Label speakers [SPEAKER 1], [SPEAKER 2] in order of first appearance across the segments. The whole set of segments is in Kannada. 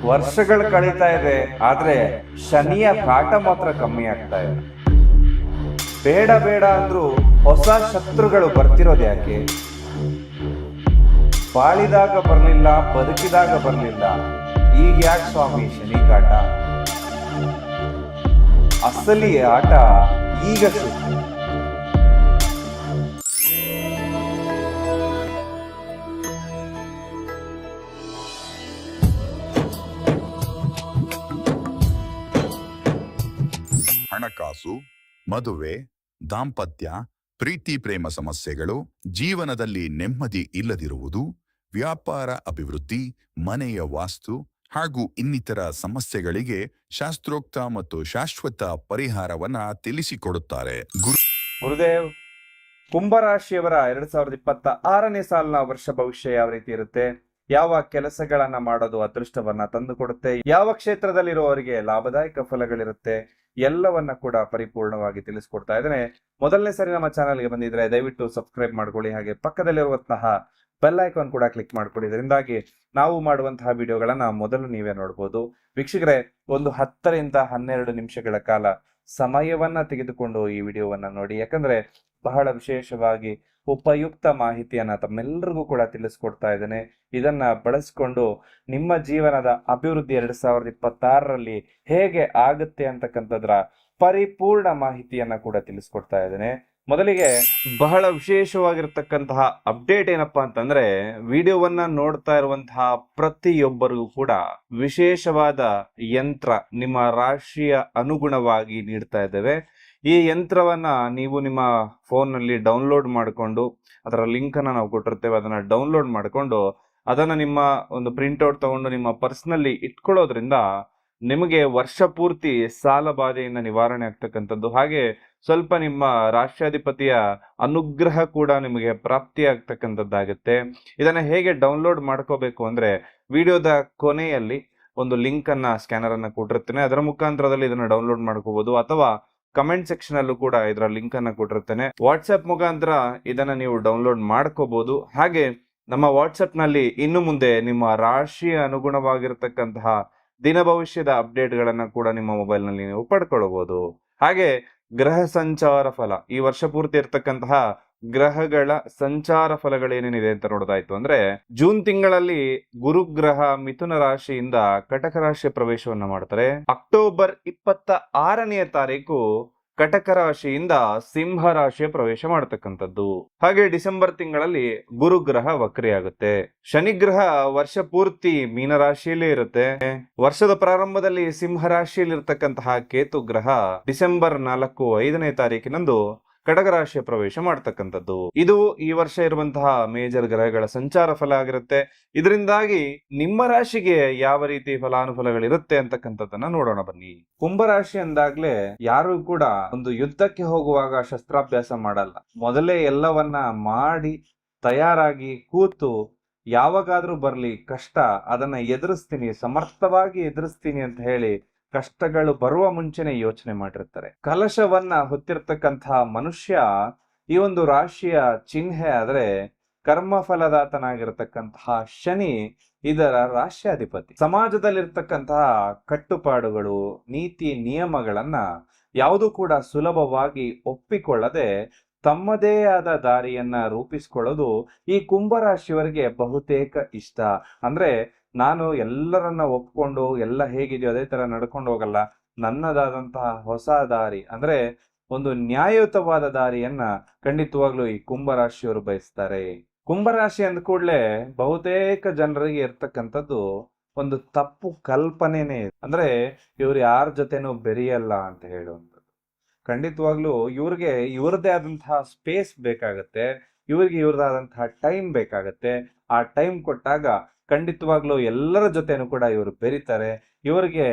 [SPEAKER 1] ವರ್ಷಗಳು ಕಳೀತಾ ಇದೆ, ಆದ್ರೆ ಶನಿಯ ಕಾಟ ಮಾತ್ರ ಕಮ್ಮಿ ಆಗ್ತಾ ಇದೆ. ಬೇಡ ಬೇಡ ಅಂದ್ರೂ ಹೊಸ ಶತ್ರುಗಳು ಬರ್ತಿರೋದು ಯಾಕೆ? ಬಾಳಿದಾಗ ಬರ್ಲಿಲ್ಲ, ಬದುಕಿದಾಗ ಬರ್ಲಿಲ್ಲ, ಈಗ ಯಾಕೆ ಸ್ವಾಮಿ ಶನಿ ಕಾಟ? ಅಸಲಿ ಆಟ ಈಗ ಶುರು.
[SPEAKER 2] ಹಣಕಾಸು, ಮದುವೆ, ದಾಂಪತ್ಯ, ಪ್ರೀತಿ ಪ್ರೇಮ ಸಮಸ್ಯೆಗಳು, ಜೀವನದಲ್ಲಿ ನೆಮ್ಮದಿ ಇಲ್ಲದಿರುವುದು, ವ್ಯಾಪಾರ ಅಭಿವೃದ್ಧಿ, ಮನೆಯ ವಾಸ್ತು ಹಾಗೂ ಇನ್ನಿತರ ಸಮಸ್ಯೆಗಳಿಗೆ ಶಾಸ್ತ್ರೋಕ್ತ ಮತ್ತು ಶಾಶ್ವತ ಪರಿಹಾರವನ್ನ ತಿಳಿಸಿಕೊಡುತ್ತಾರೆ.
[SPEAKER 1] ಗುರುದೇವ್, ಕುಂಭರಾಶಿಯವರ 2026ನೇ ಸಾಲಿನ ವರ್ಷ ಭವಿಷ್ಯ ಯಾವ ರೀತಿ ಇರುತ್ತೆ? ಯಾವ ಕೆಲಸಗಳನ್ನ ಮಾಡೋದು ಅದೃಷ್ಟವನ್ನ ತಂದು ಕೊಡುತ್ತೆ? ಯಾವ ಕ್ಷೇತ್ರದಲ್ಲಿರುವವರಿಗೆ ಲಾಭದಾಯಕ ಫಲಗಳಿರುತ್ತೆ? ಎಲ್ಲವನ್ನ ಕೂಡ ಪರಿಪೂರ್ಣವಾಗಿ ತಿಳಿಸ್ಕೊಡ್ತಾ ಇದ್ದೇನೆ. ಮೊದಲನೇ ಸರಿ ನಮ್ಮ ಚಾನಲ್ಗೆ ಬಂದಿದ್ರೆ ದಯವಿಟ್ಟು ಸಬ್ಸ್ಕ್ರೈಬ್ ಮಾಡ್ಕೊಳ್ಳಿ, ಹಾಗೆ ಪಕ್ಕದಲ್ಲಿರುವಂತಹ ಬೆಲ್ ಐಕಾನ್ ಕೂಡ ಕ್ಲಿಕ್ ಮಾಡ್ಕೊಳ್ಳಿ. ಇದರಿಂದಾಗಿ ನಾವು ಮಾಡುವಂತಹ ವಿಡಿಯೋಗಳನ್ನ ಮೊದಲು ನೀವೇ ನೋಡ್ಬೋದು. ವೀಕ್ಷಕರೇ, ಒಂದು 10 ರಿಂದ 12 ನಿಮಿಷಗಳ ಕಾಲ ಸಮಯವನ್ನ ತೆಗೆದುಕೊಂಡು ಈ ವಿಡಿಯೋವನ್ನ ನೋಡಿ, ಯಾಕಂದ್ರೆ ಬಹಳ ವಿಶೇಷವಾಗಿ ಉಪಯುಕ್ತ ಮಾಹಿತಿಯನ್ನ ತಮ್ಮೆಲ್ಲರಿಗೂ ಕೂಡ ತಿಳಿಸ್ಕೊಡ್ತಾ ಇದ್ದೇನೆ. ಇದನ್ನ ಬಳಸ್ಕೊಂಡು ನಿಮ್ಮ ಜೀವನದ ಅಭಿವೃದ್ಧಿ 2026ರಲ್ಲಿ ಹೇಗೆ ಆಗುತ್ತೆ ಅಂತಕ್ಕಂಥದ್ರ ಪರಿಪೂರ್ಣ ಮಾಹಿತಿಯನ್ನ ಕೂಡ ತಿಳಿಸ್ಕೊಡ್ತಾ ಇದ್ದೇನೆ. ಮೊದಲಿಗೆ ಬಹಳ ವಿಶೇಷವಾಗಿರ್ತಕ್ಕಂತಹ ಅಪ್ಡೇಟ್ ಏನಪ್ಪಾ ಅಂತಂದ್ರೆ, ವಿಡಿಯೋವನ್ನ ನೋಡ್ತಾ ಇರುವಂತಹ ಪ್ರತಿಯೊಬ್ಬರಿಗೂ ಕೂಡ ವಿಶೇಷವಾದ ಯಂತ್ರ ನಿಮ್ಮ ರಾಶಿಯ ಅನುಗುಣವಾಗಿ ನೀಡ್ತಾ ಇದ್ದೇವೆ. ಈ ಯಂತ್ರವನ್ನ ನೀವು ನಿಮ್ಮ ಫೋನ್ನಲ್ಲಿ ಡೌನ್ಲೋಡ್ ಮಾಡಿಕೊಂಡು, ಅದರ ಲಿಂಕ್ ಅನ್ನ ನಾವು ಕೊಟ್ಟಿರ್ತೇವೆ, ಅದನ್ನ ಡೌನ್ಲೋಡ್ ಮಾಡಿಕೊಂಡು ಅದನ್ನ ನಿಮ್ಮ ಒಂದು ಪ್ರಿಂಟ್ಔಟ್ ತಗೊಂಡು ನಿಮ್ಮ ಪರ್ಸ್ನಲ್ಲಿ ಇಟ್ಕೊಳ್ಳೋದ್ರಿಂದ ನಿಮಗೆ ವರ್ಷ ಪೂರ್ತಿ ಸಾಲ ಬಾಧೆಯಿಂದ ನಿವಾರಣೆ ಆಗ್ತಕ್ಕಂಥದ್ದು, ಹಾಗೆ ಸ್ವಲ್ಪ ನಿಮ್ಮ ರಾಷ್ಟ್ರಾಧಿಪತಿಯ ಅನುಗ್ರಹ ಕೂಡ ನಿಮಗೆ ಪ್ರಾಪ್ತಿ ಆಗ್ತಕ್ಕಂಥದ್ದಾಗುತ್ತೆ. ಇದನ್ನ ಹೇಗೆ ಡೌನ್ಲೋಡ್ ಮಾಡ್ಕೋಬೇಕು ಅಂದ್ರೆ, ವಿಡಿಯೋದ ಕೊನೆಯಲ್ಲಿ ಒಂದು ಲಿಂಕ್ ಅನ್ನ ಸ್ಕ್ಯಾನರ್ ಅನ್ನ ಕೊಟ್ಟಿರ್ತೇನೆ, ಅದರ ಮುಖಾಂತರದಲ್ಲಿ ಇದನ್ನ ಡೌನ್ಲೋಡ್ ಮಾಡ್ಕೋಬಹುದು, ಅಥವಾ ಕಮೆಂಟ್ ಸೆಕ್ಷನ್ ಅಲ್ಲೂ ಕೂಡ ಇದರ ಲಿಂಕ್ ಅನ್ನ ಕೊಟ್ಟಿರ್ತೇನೆ. ವಾಟ್ಸ್ಆಪ್ ಮುಖಾಂತರ ಇದನ್ನ ನೀವು ಡೌನ್ಲೋಡ್ ಮಾಡ್ಕೋಬಹುದು. ಹಾಗೆ ನಮ್ಮ ವಾಟ್ಸ್ಆಪ್ ನಲ್ಲಿ ಇನ್ನು ಮುಂದೆ ನಿಮ್ಮ ರಾಶಿಯ ಅನುಗುಣವಾಗಿರತಕ್ಕಂತಹ ದಿನ ಭವಿಷ್ಯದ ಅಪ್ಡೇಟ್ ಗಳನ್ನ ಕೂಡ ನಿಮ್ಮ ಮೊಬೈಲ್ ನಲ್ಲಿ ನೀವು ಪಡ್ಕೊಳ್ಬಹುದು. ಹಾಗೆ ಗ್ರಹ ಸಂಚಾರ ಫಲ, ಈ ವರ್ಷ ಪೂರ್ತಿ ಇರ್ತಕ್ಕಂತಹ ಗ್ರಹಗಳ ಸಂಚಾರ ಫಲಗಳೇನೇನಿದೆ ಅಂತ ನೋಡೋದಾಯ್ತು ಅಂದ್ರೆ, ಜೂನ್ ತಿಂಗಳಲ್ಲಿ ಗುರುಗ್ರಹ ಮಿಥುನ ರಾಶಿಯಿಂದ ಕಟಕ ರಾಶಿಯ ಪ್ರವೇಶವನ್ನ ಮಾಡ್ತಾರೆ. ಅಕ್ಟೋಬರ್ 26ನೇ ತಾರೀಕು ಕಟಕ ರಾಶಿಯಿಂದ ಸಿಂಹ ರಾಶಿಯ ಪ್ರವೇಶ ಮಾಡತಕ್ಕಂಥದ್ದು. ಹಾಗೆ ಡಿಸೆಂಬರ್ ತಿಂಗಳಲ್ಲಿ ಗುರುಗ್ರಹ ವಕ್ರಿಯಾಗುತ್ತೆ. ಶನಿಗ್ರಹ ವರ್ಷ ಪೂರ್ತಿ ಮೀನ ರಾಶಿಯಲ್ಲೇ ಇರುತ್ತೆ. ವರ್ಷದ ಪ್ರಾರಂಭದಲ್ಲಿ ಸಿಂಹ ರಾಶಿಯಲ್ಲಿ ಇರ್ತಕ್ಕಂತಹ ಕೇತು ಗ್ರಹ ಡಿಸೆಂಬರ್ 4-5ನೇ ತಾರೀಕಿನಂದು ಕಟಕ ರಾಶಿಯ ಪ್ರವೇಶ ಮಾಡ್ತಕ್ಕಂಥದ್ದು. ಇದು ಈ ವರ್ಷ ಇರುವಂತಹ ಮೇಜರ್ ಗ್ರಹಗಳ ಸಂಚಾರ ಫಲ ಆಗಿರುತ್ತೆ. ಇದರಿಂದಾಗಿ ನಿಮ್ಮ ರಾಶಿಗೆ ಯಾವ ರೀತಿ ಫಲಾನುಫಲಗಳಿರುತ್ತೆ ಅಂತಕ್ಕಂಥದ್ದನ್ನ ನೋಡೋಣ ಬನ್ನಿ. ಕುಂಭರಾಶಿ ಅಂದಾಗ್ಲೇ ಯಾರು ಕೂಡ ಒಂದು ಯುದ್ಧಕ್ಕೆ ಹೋಗುವಾಗ ಶಸ್ತ್ರಾಭ್ಯಾಸ ಮಾಡಲ್ಲ. ಮೊದಲೇ ಎಲ್ಲವನ್ನ ಮಾಡಿ ತಯಾರಾಗಿ ಕೂತು, ಯಾವಾಗಾದ್ರೂ ಬರ್ಲಿ ಕಷ್ಟ, ಅದನ್ನ ಎದುರಿಸ್ತೀನಿ, ಸಮರ್ಥವಾಗಿ ಎದುರಿಸ್ತೀನಿ ಅಂತ ಹೇಳಿ ಕಷ್ಟಗಳು ಬರುವ ಮುಂಚೆನೆ ಯೋಚನೆ ಮಾಡಿರ್ತಾರೆ. ಕಲಶವನ್ನ ಹೊತ್ತಿರ್ತಕ್ಕಂತಹ ಮನುಷ್ಯ ಈ ಒಂದು ರಾಶಿಯ ಚಿಹ್ನೆ ಆದ್ರೆ, ಕರ್ಮ ಫಲದಾತನಾಗಿರ್ತಕ್ಕಂತಹ ಶನಿ ಇದರ ರಾಶ್ಯಾಧಿಪತಿ. ಸಮಾಜದಲ್ಲಿರ್ತಕ್ಕಂತಹ ಕಟ್ಟುಪಾಡುಗಳು, ನೀತಿ ನಿಯಮಗಳನ್ನ ಯಾವುದು ಕೂಡ ಸುಲಭವಾಗಿ ಒಪ್ಪಿಕೊಳ್ಳದೆ ತಮ್ಮದೇ ಆದ ದಾರಿಯನ್ನ ರೂಪಿಸಿಕೊಳ್ಳೋದು ಈ ಕುಂಭರಾಶಿಯವರಿಗೆ ಬಹುತೇಕ ಇಷ್ಟ. ಅಂದ್ರೆ, ನಾನು ಎಲ್ಲರನ್ನ ಒಪ್ಕೊಂಡು ಎಲ್ಲ ಹೇಗಿದೆಯೋ ಅದೇ ತರ ನಡ್ಕೊಂಡು ಹೋಗಲ್ಲ, ನನ್ನದಾದಂತಹ ಹೊಸ ದಾರಿ ಅಂದ್ರೆ ಒಂದು ನ್ಯಾಯಯುತವಾದ ದಾರಿಯನ್ನ ಖಂಡಿತವಾಗ್ಲೂ ಈ ಕುಂಭರಾಶಿಯವರು ಬಯಸ್ತಾರೆ. ಕುಂಭರಾಶಿ ಅಂದ ಕೂಡಲೇ ಬಹುತೇಕ ಜನರಿಗೆ ಇರ್ತಕ್ಕಂಥದ್ದು ಒಂದು ತಪ್ಪು ಕಲ್ಪನೆನೇ, ಅಂದ್ರೆ ಇವ್ರು ಯಾರ ಜೊತೆನೂ ಬೆರೆಯಲ್ಲ ಅಂತ ಹೇಳುವಂಥದ್ದು. ಖಂಡಿತವಾಗ್ಲೂ ಇವ್ರಿಗೆ ಇವ್ರದೇ ಆದಂತಹ ಸ್ಪೇಸ್ ಬೇಕಾಗತ್ತೆ, ಇವ್ರಿಗೆ ಇವ್ರದಾದಂತಹ ಟೈಮ್ ಬೇಕಾಗತ್ತೆ. ಆ ಟೈಮ್ ಕೊಟ್ಟಾಗ ಖಂಡಿತವಾಗ್ಲೂ ಎಲ್ಲರ ಜೊತೆನೂ ಕೂಡ ಇವರು ಬೆರೀತಾರೆ. ಇವರಿಗೆ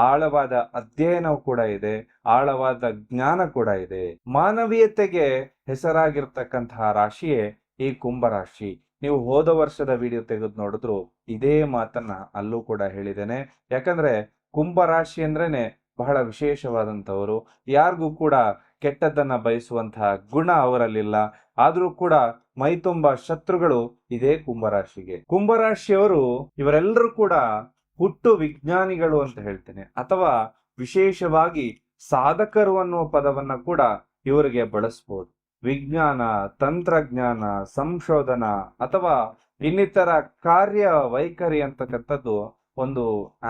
[SPEAKER 1] ಆಳವಾದ ಅಧ್ಯಯನ ಕೂಡ ಇದೆ, ಆಳವಾದ ಜ್ಞಾನ ಕೂಡ ಇದೆ. ಮಾನವೀಯತೆಗೆ ಹೆಸರಾಗಿರ್ತಕ್ಕಂತಹ ರಾಶಿಯೇ ಈ ಕುಂಭರಾಶಿ. ನೀವು ಹೋದ ವರ್ಷದ ವಿಡಿಯೋ ತೆಗೆದು ನೋಡಿದ್ರು ಇದೇ ಮಾತನ್ನ ಅಲ್ಲೂ ಕೂಡ ಹೇಳಿದ್ದೇನೆ. ಯಾಕಂದ್ರೆ ಕುಂಭರಾಶಿ ಅಂದ್ರೇನೆ ಬಹಳ ವಿಶೇಷವಾದಂಥವರು. ಯಾರಿಗೂ ಕೂಡ ಕೆಟ್ಟದ್ದನ್ನ ಬಯಸುವಂತಹ ಗುಣ ಅವರಲ್ಲಿಲ್ಲ. ಆದ್ರೂ ಕೂಡ ಮೈ ತುಂಬಾ ಶತ್ರುಗಳು ಇದೇ ಕುಂಭರಾಶಿಗೆ. ಕುಂಭರಾಶಿಯವರು ಇವರೆಲ್ಲರೂ ಕೂಡ ಹುಟ್ಟು ವಿಜ್ಞಾನಿಗಳು ಅಂತ ಹೇಳ್ತೇನೆ, ಅಥವಾ ವಿಶೇಷವಾಗಿ ಸಾಧಕರು ಅನ್ನುವ ಪದವನ್ನ ಕೂಡ ಇವರಿಗೆ ಬಳಸ್ಬೋದು. ವಿಜ್ಞಾನ, ತಂತ್ರಜ್ಞಾನ, ಸಂಶೋಧನಾ ಅಥವಾ ಇನ್ನಿತರ ಕಾರ್ಯ ವೈಖರಿ ಅಂತಕ್ಕಂಥದ್ದು ಒಂದು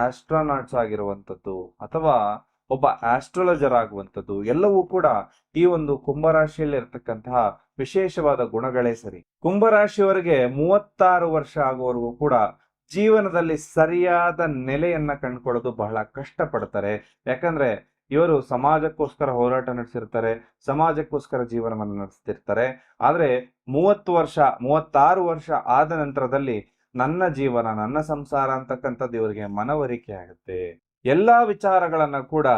[SPEAKER 1] ಆಸ್ಟ್ರೋನಾಟ್ಸ್ ಆಗಿರುವಂಥದ್ದು ಅಥವಾ ಒಬ್ಬ ಆಸ್ಟ್ರಾಲಜರ್ ಆಗುವಂಥದ್ದು ಎಲ್ಲವೂ ಕೂಡ ಈ ಒಂದು ಕುಂಭರಾಶಿಯಲ್ಲಿ ಇರತಕ್ಕಂತಹ ವಿಶೇಷವಾದ ಗುಣಗಳೇ ಸರಿ. ಕುಂಭರಾಶಿಯವರಿಗೆ 36 ವರ್ಷ ಆಗುವವರೆಗೂ ಕೂಡ ಜೀವನದಲ್ಲಿ ಸರಿಯಾದ ನೆಲೆಯನ್ನ ಕಂಡುಕೊಳ್ಳೋದು ಬಹಳ ಕಷ್ಟಪಡ್ತಾರೆ. ಯಾಕಂದ್ರೆ ಇವರು ಸಮಾಜಕ್ಕೋಸ್ಕರ ಹೋರಾಟ ನಡೆಸಿರ್ತಾರೆ, ಸಮಾಜಕ್ಕೋಸ್ಕರ ಜೀವನವನ್ನು ನಡೆಸ್ತಿರ್ತಾರೆ. ಆದ್ರೆ 36 ವರ್ಷ ಆದ ನಂತರದಲ್ಲಿ ನನ್ನ ಜೀವನ, ನನ್ನ ಸಂಸಾರ ಅಂತಕ್ಕಂಥದ್ದು ಇವರಿಗೆ ಮನವರಿಕೆ ಆಗುತ್ತೆ. ಎಲ್ಲಾ ವಿಚಾರಗಳನ್ನ ಕೂಡ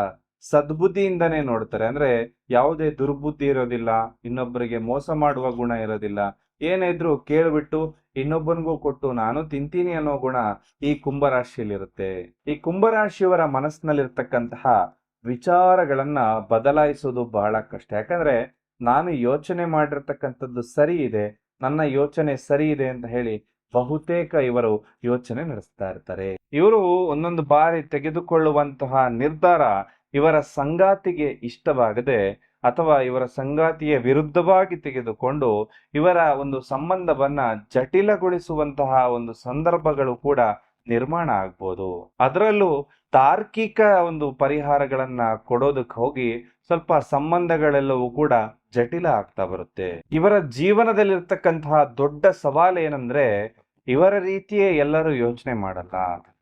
[SPEAKER 1] ಸದ್ಬುದ್ಧಿಯಿಂದನೇ ನೋಡ್ತಾರೆ. ಅಂದ್ರೆ ಯಾವುದೇ ದುರ್ಬುದ್ಧಿ ಇರೋದಿಲ್ಲ, ಇನ್ನೊಬ್ಬರಿಗೆ ಮೋಸ ಮಾಡುವ ಗುಣ ಇರೋದಿಲ್ಲ. ಏನೇ ಇದ್ರು ಕೇಳ್ಬಿಟ್ಟು ಇನ್ನೊಬ್ಬನಿಗೂ ಕೊಟ್ಟು ನಾನು ತಿಂತೀನಿ ಅನ್ನೋ ಗುಣ ಈ ಕುಂಭರಾಶಿಯಲ್ಲಿರುತ್ತೆ. ಈ ಕುಂಭರಾಶಿಯವರ ಮನಸ್ಸಿನಲ್ಲಿರ್ತಕ್ಕಂತಹ ವಿಚಾರಗಳನ್ನ ಬದಲಾಯಿಸೋದು ಬಹಳ ಕಷ್ಟ. ಯಾಕಂದ್ರೆ ನಾನು ಯೋಚನೆ ಮಾಡಿರ್ತಕ್ಕಂಥದ್ದು ಸರಿ ಇದೆ, ನನ್ನ ಯೋಚನೆ ಸರಿ ಇದೆ ಅಂತ ಹೇಳಿ ಬಹುತೇಕ ಇವರು ಯೋಚನೆ ನಡೆಸ್ತಾ ಇರ್ತಾರೆ. ಇವರು ಒಂದೊಂದು ಬಾರಿ ತೆಗೆದುಕೊಳ್ಳುವಂತಹ ನಿರ್ಧಾರ ಇವರ ಸಂಗಾತಿಗೆ ಇಷ್ಟವಾಗದೆ ಅಥವಾ ಇವರ ಸಂಗಾತಿಯ ವಿರುದ್ಧವಾಗಿ ತೆಗೆದುಕೊಂಡು ಇವರ ಒಂದು ಸಂಬಂಧವನ್ನ ಜಟಿಲಗೊಳಿಸುವಂತಹ ಒಂದು ಸಂದರ್ಭಗಳು ಕೂಡ ನಿರ್ಮಾಣ ಆಗ್ಬೋದು. ಅದರಲ್ಲೂ ತಾರ್ಕಿಕ ಒಂದು ಪರಿಹಾರಗಳನ್ನ ಕೊಡೋದಕ್ಕೆ ಹೋಗಿ ಸ್ವಲ್ಪ ಸಂಬಂಧಗಳೆಲ್ಲವೂ ಕೂಡ ಜಟಿಲ ಆಗ್ತಾ ಬರುತ್ತೆ. ಇವರ ಜೀವನದಲ್ಲಿರ್ತಕ್ಕಂತಹ ದೊಡ್ಡ ಸವಾಲು ಏನಂದ್ರೆ ಇವರ ರೀತಿಯೇ ಎಲ್ಲರೂ ಯೋಚನೆ ಮಾಡಲ್ಲ,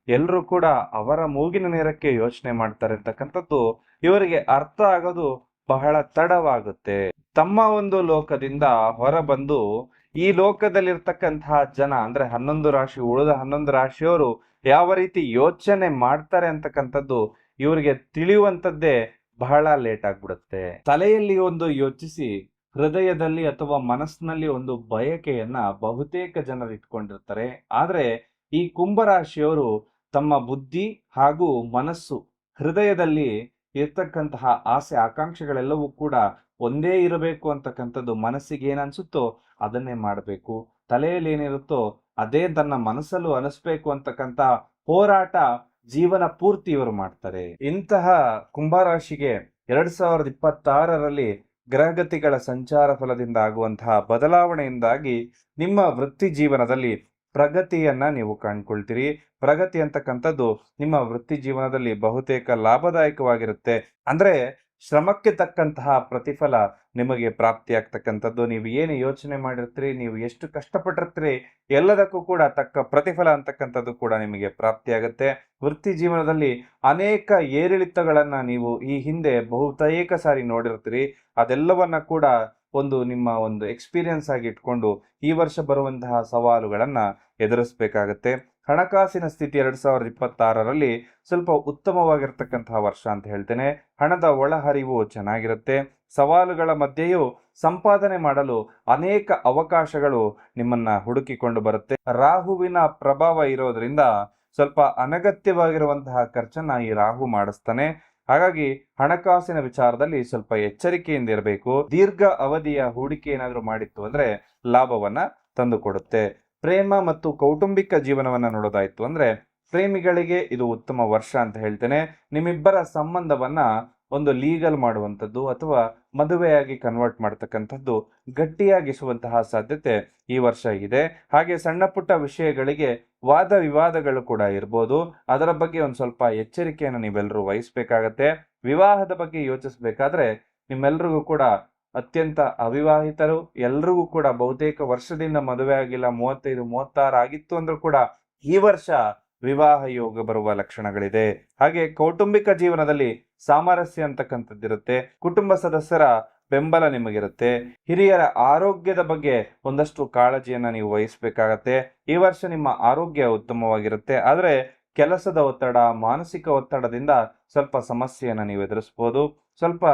[SPEAKER 1] ಎಲ್ಲರೂ ಕೂಡ ಅವರ ಮೂಗಿನ ನೇರಕ್ಕೆ ಯೋಚನೆ ಮಾಡ್ತಾರೆ ಅಂತಕ್ಕಂಥದ್ದು ಇವರಿಗೆ ಅರ್ಥ ಆಗೋದು ಬಹಳ ತಡವಾಗುತ್ತೆ. ತಮ್ಮ ಒಂದು ಲೋಕದಿಂದ ಹೊರಬಂದು ಈ ಲೋಕದಲ್ಲಿರ್ತಕ್ಕಂತಹ ಜನ ಅಂದ್ರೆ 11 ರಾಶಿ, ಉಳಿದ 11 ರಾಶಿಯವರು ಯಾವ ರೀತಿ ಯೋಚನೆ ಮಾಡ್ತಾರೆ ಅಂತಕ್ಕಂಥದ್ದು ಇವರಿಗೆ ತಿಳಿಯುವಂತದ್ದೇ ಬಹಳ ಲೇಟ್ ಆಗ್ಬಿಡುತ್ತೆ. ತಲೆಯಲ್ಲಿ ಒಂದು ಯೋಚಿಸಿ ಹೃದಯದಲ್ಲಿ ಅಥವಾ ಮನಸ್ಸಿನಲ್ಲಿ ಒಂದು ಬಯಕೆಯನ್ನ ಬಹುತೇಕ ಜನರು ಇಟ್ಕೊಂಡಿರ್ತಾರೆ. ಆದ್ರೆ ಈ ಕುಂಭರಾಶಿಯವರು ತಮ್ಮ ಬುದ್ಧಿ ಹಾಗೂ ಮನಸ್ಸು, ಹೃದಯದಲ್ಲಿ ಇರ್ತಕ್ಕಂತಹ ಆಸೆ ಆಕಾಂಕ್ಷೆಗಳೆಲ್ಲವೂ ಕೂಡ ಒಂದೇ ಇರಬೇಕು ಅಂತಕ್ಕಂಥದ್ದು. ಮನಸ್ಸಿಗೆ ಏನನ್ಸುತ್ತೋ ಅದನ್ನೇ ಮಾಡಬೇಕು, ತಲೆಯಲ್ಲಿ ಏನಿರುತ್ತೋ ಅದೇ ತನ್ನ ಮನಸ್ಸಲ್ಲೂ ಅನಿಸ್ಬೇಕು ಅಂತಕ್ಕಂತ ಹೋರಾಟ ಜೀವನ ಪೂರ್ತಿ ಇವರು ಮಾಡ್ತಾರೆ. ಇಂತಹ ಕುಂಭರಾಶಿಗೆ 2026ರಲ್ಲಿ ಗ್ರಹಗತಿಗಳ ಸಂಚಾರ ಫಲದಿಂದ ಆಗುವಂತಹ ಬದಲಾವಣೆಯಿಂದಾಗಿ ನಿಮ್ಮ ವೃತ್ತಿ ಜೀವನದಲ್ಲಿ ಪ್ರಗತಿಯನ್ನ ನೀವು ಕಾಣ್ಕೊಳ್ತೀರಿ. ಪ್ರಗತಿ ಅಂತಕ್ಕಂಥದ್ದು ನಿಮ್ಮ ವೃತ್ತಿ ಜೀವನದಲ್ಲಿ ಬಹುತೇಕ ಲಾಭದಾಯಕವಾಗಿರುತ್ತೆ. ಅಂದ್ರೆ ಶ್ರಮಕ್ಕೆ ತಕ್ಕಂತಹ ಪ್ರತಿಫಲ ನಿಮಗೆ ಪ್ರಾಪ್ತಿಯಾಗ್ತಕ್ಕಂಥದ್ದು. ನೀವು ಏನು ಯೋಚನೆ ಮಾಡಿರ್ತೀರಿ, ನೀವು ಎಷ್ಟು ಕಷ್ಟಪಟ್ಟಿರ್ತೀರಿ, ಎಲ್ಲದಕ್ಕೂ ಕೂಡ ತಕ್ಕ ಪ್ರತಿಫಲ ಅಂತಕ್ಕಂಥದ್ದು ಕೂಡ ನಿಮಗೆ ಪ್ರಾಪ್ತಿಯಾಗುತ್ತೆ. ವೃತ್ತಿ ಜೀವನದಲ್ಲಿ ಅನೇಕ ಏರಿಳಿತಗಳನ್ನ ನೀವು ಈ ಹಿಂದೆ ಬಹುತೇಕ ಸಾರಿ ನೋಡಿರ್ತೀರಿ. ಅದೆಲ್ಲವನ್ನ ಕೂಡ ನಿಮ್ಮ ಒಂದು ಎಕ್ಸ್ಪೀರಿಯನ್ಸ್ ಆಗಿ ಇಟ್ಕೊಂಡು ಈ ವರ್ಷ ಬರುವಂತಹ ಸವಾಲುಗಳನ್ನ ಎದುರಿಸಬೇಕಾಗತ್ತೆ. ಹಣಕಾಸಿನ ಸ್ಥಿತಿ 2026ರಲ್ಲಿ ಸ್ವಲ್ಪ ಉತ್ತಮವಾಗಿರ್ತಕ್ಕಂತಹ ವರ್ಷ ಅಂತ ಹೇಳ್ತೇನೆ. ಹಣದ ಒಳಹರಿವು ಚೆನ್ನಾಗಿರುತ್ತೆ. ಸವಾಲುಗಳ ಮಧ್ಯೆಯೂ ಸಂಪಾದನೆ ಮಾಡಲು ಅನೇಕ ಅವಕಾಶಗಳು ನಿಮ್ಮನ್ನ ಹುಡುಕಿಕೊಂಡು ಬರುತ್ತೆ. ರಾಹುವಿನ ಪ್ರಭಾವ ಇರೋದ್ರಿಂದ ಸ್ವಲ್ಪ ಅನಗತ್ಯವಾಗಿರುವಂತಹ ಖರ್ಚನ್ನ ಈ ರಾಹು ಮಾಡಿಸ್ತಾನೆ. ಹಾಗಾಗಿ ಹಣಕಾಸಿನ ವಿಚಾರದಲ್ಲಿ ಸ್ವಲ್ಪ ಎಚ್ಚರಿಕೆಯಿಂದ ಇರಬೇಕು. ದೀರ್ಘ ಅವಧಿಯ ಹೂಡಿಕೆ ಏನಾದರೂ ಮಾಡಿತ್ತು ಅಂದ್ರೆ ಲಾಭವನ್ನ ತಂದುಕೊಡುತ್ತೆ. ಪ್ರೇಮ ಮತ್ತು ಕೌಟುಂಬಿಕ ಜೀವನವನ್ನ ನೋಡೋದಾಯ್ತು ಅಂದ್ರೆ ಪ್ರೇಮಿಗಳಿಗೆ ಇದು ಉತ್ತಮ ವರ್ಷ ಅಂತ ಹೇಳ್ತೇನೆ. ನಿಮ್ಮಿಬ್ಬರ ಸಂಬಂಧವನ್ನ ಒಂದು ಲೀಗಲ್ ಮಾಡುವಂಥದ್ದು ಅಥವಾ ಮದುವೆಯಾಗಿ ಕನ್ವರ್ಟ್ ಮಾಡ್ತಕ್ಕಂಥದ್ದು ಗಟ್ಟಿಯಾಗಿಸುವಂತಹ ಸಾಧ್ಯತೆ ಈ ವರ್ಷ ಇದೆ. ಹಾಗೆ ಸಣ್ಣ ಪುಟ್ಟ ವಿಷಯಗಳಿಗೆ ವಾದ ವಿವಾದಗಳು ಕೂಡ ಇರ್ಬೋದು. ಅದರ ಬಗ್ಗೆ ಒಂದು ಸ್ವಲ್ಪ ಎಚ್ಚರಿಕೆಯನ್ನು ನೀವೆಲ್ಲರೂ ವಹಿಸ್ಬೇಕಾಗತ್ತೆ. ವಿವಾಹದ ಬಗ್ಗೆ ಯೋಚಿಸ್ಬೇಕಾದ್ರೆ ನಿಮ್ಮೆಲ್ರಿಗೂ ಕೂಡ ಅತ್ಯಂತ ಅವಿವಾಹಿತರು ಎಲ್ರಿಗೂ ಕೂಡ ಬಹುತೇಕ ವರ್ಷದಿಂದ ಮದುವೆ ಆಗಿಲ್ಲ, 35, 36 ಆಗಿತ್ತು ಅಂದ್ರೂ ಕೂಡ ಈ ವರ್ಷ ವಿವಾಹ ಯೋಗ ಬರುವ ಲಕ್ಷಣಗಳಿದೆ. ಹಾಗೆ ಕೌಟುಂಬಿಕ ಜೀವನದಲ್ಲಿ ಸಾಮರಸ್ಯ ಅಂತಕ್ಕಂಥದ್ದಿರುತ್ತೆ. ಕುಟುಂಬ ಸದಸ್ಯರ ಬೆಂಬಲ ನಿಮಗಿರುತ್ತೆ. ಹಿರಿಯರ ಆರೋಗ್ಯದ ಬಗ್ಗೆ ಒಂದಷ್ಟು ಕಾಳಜಿಯನ್ನ ನೀವು ವಹಿಸ್ಬೇಕಾಗತ್ತೆ. ಈ ವರ್ಷ ನಿಮ್ಮ ಆರೋಗ್ಯ ಉತ್ತಮವಾಗಿರುತ್ತೆ. ಆದ್ರೆ ಕೆಲಸದ ಒತ್ತಡ, ಮಾನಸಿಕ ಒತ್ತಡದಿಂದ ಸ್ವಲ್ಪ ಸಮಸ್ಯೆಯನ್ನ ನೀವು ಎದುರಿಸಬಹುದು. ಸ್ವಲ್ಪ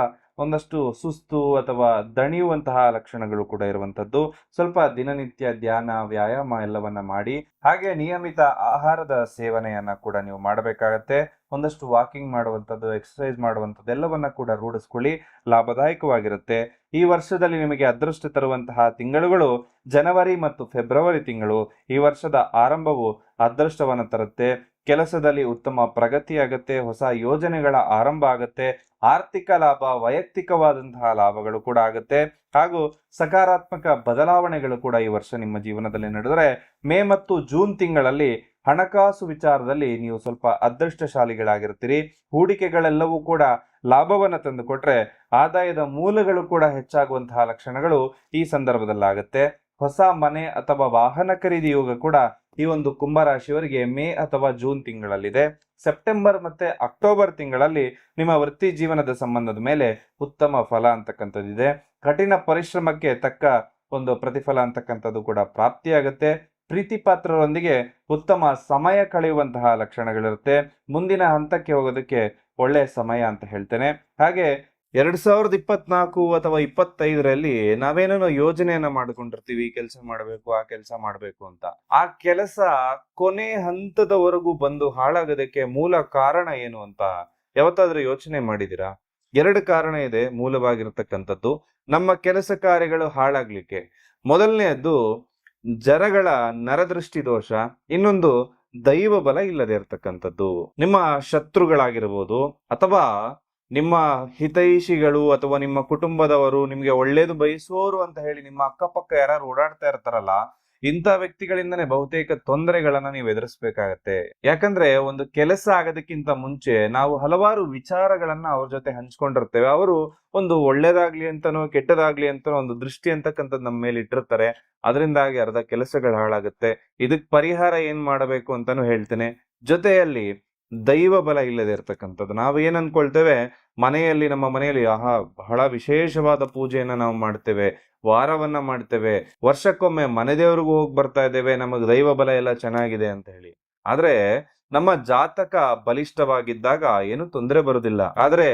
[SPEAKER 1] ಒಂದಷ್ಟು ಸುಸ್ತು ಅಥವಾ ದಣಿಯುವಂತಹ ಲಕ್ಷಣಗಳು ಕೂಡ ಇರುವಂತದ್ದು. ಸ್ವಲ್ಪ ದಿನನಿತ್ಯ ಧ್ಯಾನ, ವ್ಯಾಯಾಮ ಎಲ್ಲವನ್ನ ಮಾಡಿ, ಹಾಗೆ ನಿಯಮಿತ ಆಹಾರದ ಸೇವನೆಯನ್ನ ಕೂಡ ನೀವು ಮಾಡಬೇಕಾಗತ್ತೆ. ಒಂದಷ್ಟು ವಾಕಿಂಗ್ ಮಾಡುವಂಥದ್ದು, ಎಕ್ಸರ್ಸೈಸ್ ಮಾಡುವಂಥದ್ದು ಎಲ್ಲವನ್ನ ಕೂಡ ರೂಢಿಸ್ಕೊಳ್ಳಿ, ಲಾಭದಾಯಕವಾಗಿರುತ್ತೆ. ಈ ವರ್ಷದಲ್ಲಿ ನಿಮಗೆ ಅದೃಷ್ಟ ತರುವಂತಹ ತಿಂಗಳುಗಳು ಜನವರಿ ಮತ್ತು ಫೆಬ್ರವರಿ ತಿಂಗಳು. ಈ ವರ್ಷದ ಆರಂಭವು ಅದೃಷ್ಟವನ್ನು ತರುತ್ತೆ. ಕೆಲಸದಲ್ಲಿ ಉತ್ತಮ ಪ್ರಗತಿ ಆಗುತ್ತೆ, ಹೊಸ ಯೋಜನೆಗಳ ಆರಂಭ ಆಗುತ್ತೆ, ಆರ್ಥಿಕ ಲಾಭ, ವೈಯಕ್ತಿಕವಾದಂತಹ ಲಾಭಗಳು ಕೂಡ ಆಗುತ್ತೆ, ಹಾಗೂ ಸಕಾರಾತ್ಮಕ ಬದಲಾವಣೆಗಳು ಕೂಡ ಈ ವರ್ಷ ನಿಮ್ಮ ಜೀವನದಲ್ಲಿ ನಡೆದರೆ ಮೇ ಮತ್ತು ಜೂನ್ ತಿಂಗಳಲ್ಲಿ ಹಣಕಾಸು ವಿಚಾರದಲ್ಲಿ ನೀವು ಸ್ವಲ್ಪ ಅದೃಷ್ಟಶಾಲಿಗಳಾಗಿರ್ತೀರಿ. ಹೂಡಿಕೆಗಳೆಲ್ಲವೂ ಕೂಡ ಲಾಭವನ್ನ ತಂದುಕೊಟ್ರೆ ಆದಾಯದ ಮೂಲಗಳು ಕೂಡ ಹೆಚ್ಚಾಗುವಂತಹ ಲಕ್ಷಣಗಳು ಈ ಸಂದರ್ಭದಲ್ಲಾಗುತ್ತೆ. ಹೊಸ ಮನೆ ಅಥವಾ ವಾಹನ ಖರೀದಿ ಯೋಗ ಕೂಡ ಈ ಒಂದು ಕುಂಭರಾಶಿಯವರಿಗೆ ಮೇ ಅಥವಾ ಜೂನ್ ತಿಂಗಳಲ್ಲಿದೆ. ಸೆಪ್ಟೆಂಬರ್ ಮತ್ತೆ ಅಕ್ಟೋಬರ್ ತಿಂಗಳಲ್ಲಿ ನಿಮ್ಮ ವೃತ್ತಿ ಜೀವನದ ಸಂಬಂಧದ ಮೇಲೆ ಉತ್ತಮ ಫಲ ಅಂತಕ್ಕಂಥದ್ದಿದೆ. ಕಠಿಣ ಪರಿಶ್ರಮಕ್ಕೆ ತಕ್ಕ ಒಂದು ಪ್ರತಿಫಲ ಅಂತಕ್ಕಂಥದ್ದು ಕೂಡ ಪ್ರಾಪ್ತಿಯಾಗುತ್ತೆ. ಪ್ರೀತಿ ಪಾತ್ರರೊಂದಿಗೆ ಉತ್ತಮ ಸಮಯ ಕಳೆಯುವಂತಹ ಲಕ್ಷಣಗಳಿರುತ್ತೆ. ಮುಂದಿನ ಹಂತಕ್ಕೆ ಹೋಗೋದಕ್ಕೆ ಒಳ್ಳೆಯ ಸಮಯ ಅಂತ ಹೇಳ್ತೇನೆ. ಹಾಗೆ 2024 ಅಥವಾ 25ರಲ್ಲಿ ನಾವೇನೋ ಯೋಜನೆಯನ್ನ ಮಾಡ್ಕೊಂಡಿರ್ತೀವಿ, ಈ ಕೆಲಸ ಮಾಡಬೇಕು, ಆ ಕೆಲಸ ಮಾಡಬೇಕು ಅಂತ. ಆ ಕೆಲಸ ಕೊನೆ ಹಂತದವರೆಗೂ ಬಂದು ಹಾಳಾಗೋದಕ್ಕೆ ಮೂಲ ಕಾರಣ ಏನು ಅಂತ ಯಾವತ್ತಾದ್ರೂ ಯೋಚನೆ ಮಾಡಿದಿರಾ? 2 ಕಾರಣ ಇದೆ ಮೂಲವಾಗಿರ್ತಕ್ಕಂಥದ್ದು ನಮ್ಮ ಕೆಲಸ ಕಾರ್ಯಗಳು ಹಾಳಾಗ್ಲಿಕ್ಕೆ. ಮೊದಲನೆಯದ್ದು ಜರಗಳ ನರದೃಷ್ಟಿ ದೋಷ, ಇನ್ನೊಂದು ದೈವ ಬಲ ಇಲ್ಲದೆ ಇರತಕ್ಕಂಥದ್ದು. ನಿಮ್ಮ ಶತ್ರುಗಳಾಗಿರ್ಬೋದು ಅಥವಾ ನಿಮ್ಮ ಹಿತೈಷಿಗಳು ಅಥವಾ ನಿಮ್ಮ ಕುಟುಂಬದವರು, ನಿಮ್ಗೆ ಒಳ್ಳೇದು ಬಯಸುವವರು ಅಂತ ಹೇಳಿ ನಿಮ್ಮ ಅಕ್ಕಪಕ್ಕ ಯಾರು ಓಡಾಡ್ತಾ ಇರ್ತಾರಲ್ಲ, ಇಂಥ ವ್ಯಕ್ತಿಗಳಿಂದನೇ ಬಹುತೇಕ ತೊಂದರೆಗಳನ್ನ ನೀವು ಎದುರಿಸ್ಬೇಕಾಗತ್ತೆ. ಯಾಕಂದ್ರೆ ಒಂದು ಕೆಲಸ ಆಗೋದಕ್ಕಿಂತ ಮುಂಚೆ ನಾವು ಹಲವಾರು ವಿಚಾರಗಳನ್ನ ಅವ್ರ ಜೊತೆ ಹಂಚ್ಕೊಂಡಿರ್ತೇವೆ. ಅವರು ಒಂದು ಒಳ್ಳೇದಾಗ್ಲಿ ಅಂತನೋ ಕೆಟ್ಟದಾಗ್ಲಿ ಅಂತನೋ ಒಂದು ದೃಷ್ಟಿ ಅಂತಕ್ಕಂಥದ್ದು ನಮ್ಮ ಮೇಲೆ ಇಟ್ಟಿರ್ತಾರೆ. ಅದರಿಂದಾಗಿ ಅರ್ಧ ಕೆಲಸಗಳು ಹಾಳಾಗುತ್ತೆ. ಇದಕ್ ಪರಿಹಾರ ಏನ್ ಮಾಡಬೇಕು ಅಂತಾನು ಹೇಳ್ತೇನೆ. ಜೊತೆಯಲ್ಲಿ ದೈವ ಬಲ ಇಲ್ಲದೆ ಇರ್ತಕ್ಕಂಥದ್ದು. ನಾವು ಏನ್ ಅನ್ಕೊಳ್ತೇವೆ, ನಮ್ಮ ಮನೆಯಲ್ಲಿ ಬಹಳ ವಿಶೇಷವಾದ ಪೂಜೆಯನ್ನ ನಾವು ಮಾಡ್ತೇವೆ, ವಾರವನ್ನ ಮಾಡ್ತೇವೆ, ವರ್ಷಕ್ಕೊಮ್ಮೆ ಮನೆ ದೇವ್ರಿಗೂ ಹೋಗಿ ಬರ್ತಾ ಇದ್ದೇವೆ, ನಮಗ್ ದೈವ ಬಲ ಎಲ್ಲ ಚೆನ್ನಾಗಿದೆ ಅಂತ ಹೇಳಿ. ಆದ್ರೆ ನಮ್ಮ ಜಾತಕ ಬಲಿಷ್ಠವಾಗಿದ್ದಾಗ ಏನು ತೊಂದರೆ ಬರುದಿಲ್ಲ. ಆದ್ರೆ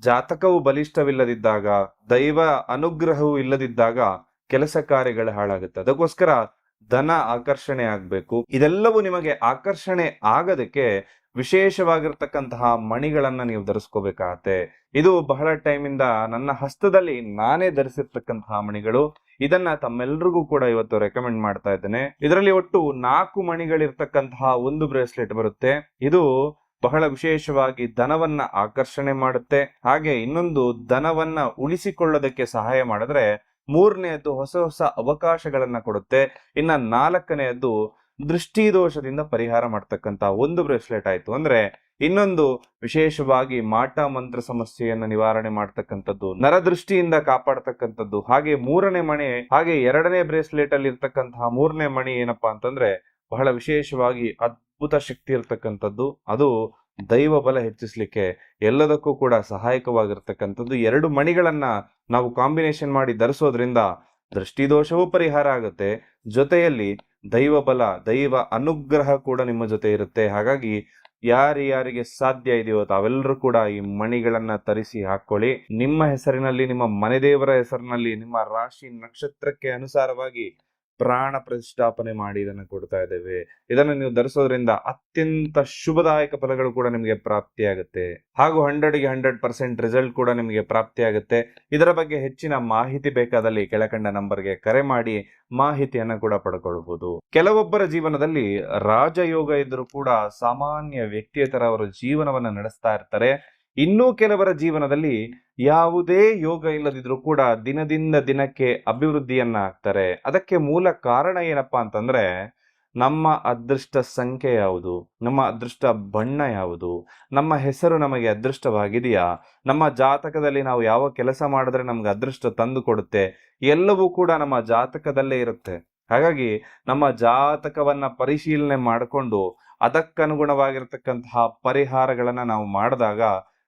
[SPEAKER 1] ಜಾತಕವು ಬಲಿಷ್ಠವಿಲ್ಲದಿದ್ದಾಗ, ದೈವ ಅನುಗ್ರಹವು ಇಲ್ಲದಿದ್ದಾಗ ಕೆಲಸ ಕಾರ್ಯಗಳು ಹಾಳಾಗುತ್ತೆ. ಅದಕ್ಕೋಸ್ಕರ ಧನ ಆಕರ್ಷಣೆ ಆಗ್ಬೇಕು. ಇದೆಲ್ಲವೂ ನಿಮಗೆ ಆಕರ್ಷಣೆ ಆಗೋದಕ್ಕೆ ವಿಶೇಷವಾಗಿರ್ತಕ್ಕಂತಹ ಮಣಿಗಳನ್ನ ನೀವು ಧರಿಸ್ಕೋಬೇಕಾಗತ್ತೆ. ಇದು ಬಹಳ ಟೈಮಿಂದ ನನ್ನ ಹಸ್ತದಲ್ಲಿ ನಾನೇ ಧರಿಸಿರ್ತಕ್ಕಂತಹ ಮಣಿಗಳು. ಇದನ್ನ ತಮ್ಮೆಲ್ರಿಗೂ ಕೂಡ ಇವತ್ತು ರೆಕಮೆಂಡ್ ಮಾಡ್ತಾ ಇದ್ದೇನೆ. ಇದರಲ್ಲಿ ಒಟ್ಟು 4 ಮಣಿಗಳಿರ್ತಕ್ಕಂತಹ ಒಂದು ಬ್ರೇಸ್ಲೆಟ್ ಬರುತ್ತೆ. ಇದು ಬಹಳ ವಿಶೇಷವಾಗಿ ಧನವನ್ನ ಆಕರ್ಷಣೆ ಮಾಡುತ್ತೆ. ಹಾಗೆ ಇನ್ನೊಂದು ಧನವನ್ನ ಉಳಿಸಿಕೊಳ್ಳೋದಕ್ಕೆ ಸಹಾಯ ಮಾಡಿದ್ರೆ, 3ನೇದ್ದು ಹೊಸ ಹೊಸ ಅವಕಾಶಗಳನ್ನ ಕೊಡುತ್ತೆ. ಇನ್ನ 4ನೇದ್ದು ದೃಷ್ಟಿ ದೋಷದಿಂದ ಪರಿಹಾರ ಮಾಡ್ತಕ್ಕಂತ ಒಂದು ಬ್ರೇಸ್ಲೆಟ್ ಆಯ್ತು. ಅಂದ್ರೆ ಇನ್ನೊಂದು ವಿಶೇಷವಾಗಿ ಮಾಟ ಮಂತ್ರ ಸಮಸ್ಯೆಯನ್ನ ನಿವಾರಣೆ ಮಾಡ್ತಕ್ಕಂಥದ್ದು, ನರದೃಷ್ಟಿಯಿಂದ ಕಾಪಾಡ್ತಕ್ಕಂಥದ್ದು. ಹಾಗೆ 3ನೇ ಮಣಿ, ಹಾಗೆ 2ನೇ ಬ್ರೇಸ್ಲೆಟ್ ಅಲ್ಲಿ ಇರ್ತಕ್ಕಂತಹ 3ನೇ ಮಣಿ ಏನಪ್ಪಾ ಅಂತಂದ್ರೆ ಬಹಳ ವಿಶೇಷವಾಗಿ ಅದ್ಭುತ ಶಕ್ತಿ ಇರ್ತಕ್ಕಂಥದ್ದು. ಅದು ದೈವ ಬಲ ಹೆಚ್ಚಿಸ್ಲಿಕ್ಕೆ ಎಲ್ಲದಕ್ಕೂ ಕೂಡ ಸಹಾಯಕವಾಗಿರ್ತಕ್ಕಂಥದ್ದು. 2 ಮಣಿಗಳನ್ನ ನಾವು ಕಾಂಬಿನೇಷನ್ ಮಾಡಿ ಧರಿಸೋದ್ರಿಂದ ದೃಷ್ಟಿ ದೋಷವೂ ಪರಿಹಾರ ಆಗುತ್ತೆ, ಜೊತೆಯಲ್ಲಿ ದೈವ ಬಲ, ದೈವ ಅನುಗ್ರಹ ಕೂಡ ನಿಮ್ಮ ಜೊತೆ ಇರುತ್ತೆ. ಹಾಗಾಗಿ ಯಾರಿಗೆ ಸಾಧ್ಯ ಇದೆಯೋ ತಾವೆಲ್ಲರೂ ಕೂಡ ಈ ಮಣಿಗಳನ್ನ ತರಿಸಿ ಹಾಕೊಳ್ಳಿ. ನಿಮ್ಮ ಹೆಸರಿನಲ್ಲಿ, ನಿಮ್ಮ ಮನೆ ದೇವರ ಹೆಸರಿನಲ್ಲಿ, ನಿಮ್ಮ ರಾಶಿ ನಕ್ಷತ್ರಕ್ಕೆ ಅನುಸಾರವಾಗಿ ಪ್ರಾಣ ಪ್ರತಿಷ್ಠಾಪನೆ ಮಾಡಿ ಇದನ್ನು ಕೊಡ್ತಾ ಇದ್ದೇವೆ. ಇದನ್ನು ನೀವು ಧರಿಸೋದ್ರಿಂದ ಅತ್ಯಂತ ಶುಭದಾಯಕ ಫಲಗಳು ಕೂಡ ನಿಮಗೆ ಪ್ರಾಪ್ತಿಯಾಗುತ್ತೆ. ಹಾಗೂ 100ಗೆ 100% ರಿಸಲ್ಟ್ ಕೂಡ ನಿಮಗೆ ಪ್ರಾಪ್ತಿಯಾಗುತ್ತೆ. ಇದರ ಬಗ್ಗೆ ಹೆಚ್ಚಿನ ಮಾಹಿತಿ ಬೇಕಾದಲ್ಲಿ ಕೆಳಕಂಡ ನಂಬರ್ಗೆ ಕರೆ ಮಾಡಿ ಮಾಹಿತಿಯನ್ನ ಕೂಡ ಪಡ್ಕೊಳ್ಬಹುದು. ಕೆಲವೊಬ್ಬರ ಜೀವನದಲ್ಲಿ ರಾಜಯೋಗ ಇದ್ರೂ ಕೂಡ ಸಾಮಾನ್ಯ ವ್ಯಕ್ತಿಯ ತರ ಅವರು ಜೀವನವನ್ನ ನಡೆಸ್ತಾ ಇರ್ತಾರೆ. ಇನ್ನೂ ಕೆಲವರ ಜೀವನದಲ್ಲಿ ಯಾವುದೇ ಯೋಗ ಇಲ್ಲದಿದ್ರೂ ಕೂಡ ದಿನದಿಂದ ದಿನಕ್ಕೆ ಅಭಿವೃದ್ಧಿಯನ್ನ ಆಗ್ತಾರೆ. ಅದಕ್ಕೆ ಮೂಲ ಕಾರಣ ಏನಪ್ಪಾ ಅಂತಂದ್ರೆ, ನಮ್ಮ ಅದೃಷ್ಟ ಸಂಖ್ಯೆ ಯಾವುದು, ನಮ್ಮ ಅದೃಷ್ಟ ಬಣ್ಣ ಯಾವುದು, ನಮ್ಮ ಹೆಸರು ನಮಗೆ ಅದೃಷ್ಟವಾಗಿದೆಯಾ, ನಮ್ಮ ಜಾತಕದಲ್ಲಿ ನಾವು ಯಾವ ಕೆಲಸ ಮಾಡಿದ್ರೆ ನಮ್ಗೆ ಅದೃಷ್ಟ ತಂದು ಕೊಡುತ್ತೆ, ಎಲ್ಲವೂ ಕೂಡ ನಮ್ಮ ಜಾತಕದಲ್ಲೇ ಇರುತ್ತೆ. ಹಾಗಾಗಿ ನಮ್ಮ ಜಾತಕವನ್ನ ಪರಿಶೀಲನೆ ಮಾಡಿಕೊಂಡು ಅದಕ್ಕನುಗುಣವಾಗಿರ್ತಕ್ಕಂತಹ ಪರಿಹಾರಗಳನ್ನ ನಾವು ಮಾಡಿದಾಗ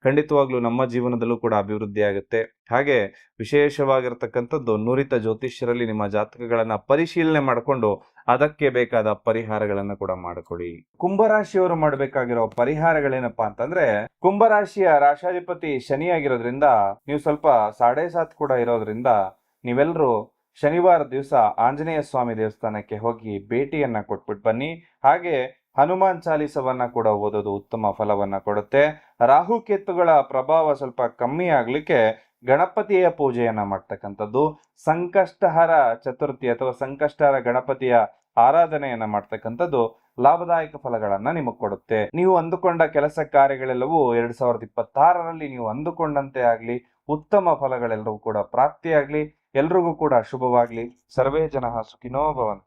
[SPEAKER 1] ಖಂಡಿತವಾಗ್ಲೂ ನಮ್ಮ ಜೀವನದಲ್ಲೂ ಕೂಡ ಅಭಿವೃದ್ಧಿ ಆಗುತ್ತೆ. ಹಾಗೆ ವಿಶೇಷವಾಗಿರ್ತಕ್ಕಂಥದ್ದು ನುರಿತ ಜ್ಯೋತಿಷ್ಯರಲ್ಲಿ ನಿಮ್ಮ ಜಾತಕಗಳನ್ನ ಪರಿಶೀಲನೆ ಮಾಡಿಕೊಂಡು ಅದಕ್ಕೆ ಬೇಕಾದ ಪರಿಹಾರಗಳನ್ನ ಕೂಡ ಮಾಡಿಕೊಡಿ. ಕುಂಭರಾಶಿಯವರು ಮಾಡಬೇಕಾಗಿರೋ ಪರಿಹಾರಗಳೇನಪ್ಪಾ ಅಂತಂದ್ರೆ, ಕುಂಭರಾಶಿಯ ರಾಶಾಧಿಪತಿ ಶನಿ ಆಗಿರೋದ್ರಿಂದ ನೀವು ಸ್ವಲ್ಪ 7.5 ಕೂಡ ಇರೋದ್ರಿಂದ ನೀವೆಲ್ಲರೂ ಶನಿವಾರ ದಿವಸ ಆಂಜನೇಯ ಸ್ವಾಮಿ ದೇವಸ್ಥಾನಕ್ಕೆ ಹೋಗಿ ಭೇಟಿಯನ್ನ ಕೊಟ್ಬಿಟ್ಟು ಬನ್ನಿ. ಹಾಗೆ ಹನುಮಾನ್ ಚಾಲೀಸವನ್ನ ಕೂಡ ಓದೋದು ಉತ್ತಮ ಫಲವನ್ನ ಕೊಡುತ್ತೆ. ರಾಹುಕೇತುಗಳ ಪ್ರಭಾವ ಸ್ವಲ್ಪ ಕಮ್ಮಿ ಆಗ್ಲಿಕ್ಕೆ ಗಣಪತಿಯ ಪೂಜೆಯನ್ನ ಮಾಡ್ತಕ್ಕಂಥದ್ದು, ಸಂಕಷ್ಟಹರ ಚತುರ್ಥಿ ಅಥವಾ ಸಂಕಷ್ಟಹರ ಗಣಪತಿಯ ಆರಾಧನೆಯನ್ನ ಮಾಡ್ತಕ್ಕಂಥದ್ದು ಲಾಭದಾಯಕ ಫಲಗಳನ್ನ ನಿಮಗೆ ಕೊಡುತ್ತೆ. ನೀವು ಅಂದುಕೊಂಡ ಕೆಲಸ ಕಾರ್ಯಗಳೆಲ್ಲವೂ 2026ರಲ್ಲಿ ನೀವು ಅಂದುಕೊಂಡಂತೆ ಆಗ್ಲಿ, ಉತ್ತಮ ಫಲಗಳೆಲ್ಲವೂ ಕೂಡ ಪ್ರಾಪ್ತಿಯಾಗ್ಲಿ. ಎಲ್ರಿಗೂ ಕೂಡ ಶುಭವಾಗ್ಲಿ. ಸರ್ವೇ ಜನಃ ಸುಖಿನೋ ಭವಂತು.